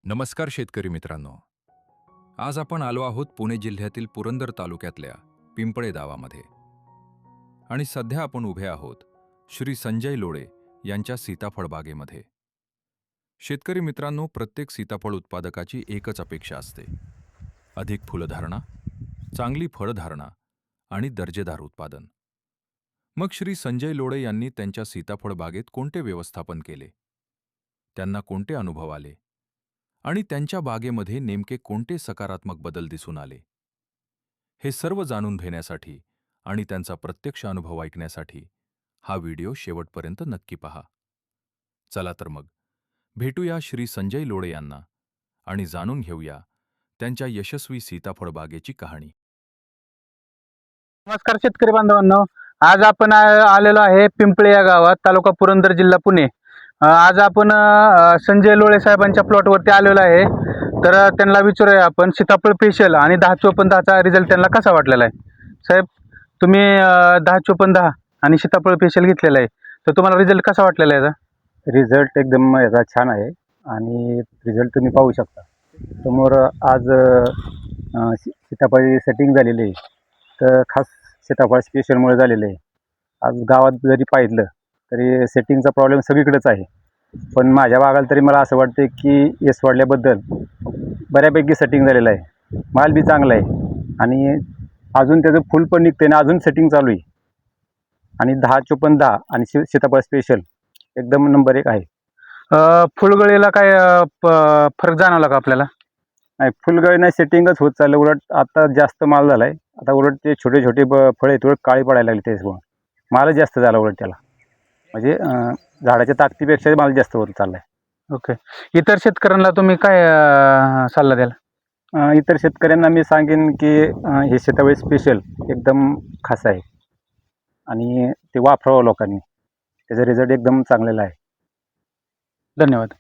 नमस्कार शेतकरी मित्रांनो. आज आपण आलो आहोत पुणे जिल्ह्यातील पुरंदर तालुक्यातल्या पिंपळे गावामध्ये. आणि सध्या आपण उभे आहोत श्री संजय लोळे यांच्या सीताफळ बागेमध्ये. शेतकरी मित्रांनो, प्रत्येक सीताफळ उत्पादकाची एकच अपेक्षा असते: अधिक फुलधारणा, चांगली फळधारणा आणि दर्जेदार उत्पादन. मग श्री संजय लोळे यांनी त्यांच्या सीताफळ बागेत कोणते व्यवस्थापन केले, त्यांना कोणते अनुभव आले आणि त्यांच्या बागेमध्ये नेमके कोणते सकारात्मक बदल दिसून आले, हे सर्व जाणून घेण्यासाठी आणि त्यांचा प्रत्यक्ष अनुभव ऐकण्यासाठी हा व्हिडिओ शेवटपर्यंत नक्की पहा. चला तर मग भेटूया श्री संजय लोळे यांना आणि जाणून घेऊया त्यांच्या यशस्वी सीताफळ बागेची कहाणी. नमस्कार शेतकरी बांधवांनो, आज आपण आलेलो आहे पिंपळे या गावात, तालुका पुरंदर, जिल्हा पुणे. आज आपण संजय लोळे साहेबांच्या प्लॉटवरती आलेलो आहे. तर त्यांना विचारूया आपण सीताफळ स्पेशल आणि 10-54-10चा रिझल्ट त्यांना कसा वाटलेला आहे. साहेब, तुम्ही 10-54-10 आणि सीताफळ स्पेशल घेतलेला आहे, तर तुम्हाला रिझल्ट कसा वाटलेला आहे? रिझल्ट एकदम याचा छान आहे आणि रिझल्ट तुम्ही पाहू शकता समोर. आज सीताफळ सेटिंग झालेली आहे, तर खास सीताफळ स्पेशलमुळे झालेलं आहे. आज गावात जरी पाहिलं तरी सेटिंगचा प्रॉब्लेम सगळीकडेच आहे, पण माझ्या बागाला तरी मला असं वाटतं की यश वाढल्याबद्दल बऱ्यापैकी सेटिंग झालेलं आहे. माल बी चांगला आहे आणि अजून त्याचं फुल पण निघते ना, अजून सेटिंग चालू आहे. आणि 10-54-10 आणि सीताफळ स्पेशल एकदम नंबर 1 आहे. फुलगळीला काय फरक जाणवला का आपल्याला? नाही, फुलगळी नाही, सेटिंगच होत चाललं. उलट आता जास्त माल झाला आहे. आता उलट ते छोटे छोटे फळं आहेत, उलट काळी पडायला लागली. त्याच्यामुळे मालच जास्त झाला उलट त्याला, म्हणजे झाडाच्या ताकदीपेक्षा माल जास्त होत चालला आहे. ओके. इतर शेतकऱ्यांना तुम्ही काय सल्ला द्याल? इतर शेतकऱ्यांना मी सांगेन की हे सीताफळ स्पेशल एकदम खास आहे आणि ते वापरावं लोकांनी. त्याचा रिझल्ट एकदम चांगलेला आहे. धन्यवाद.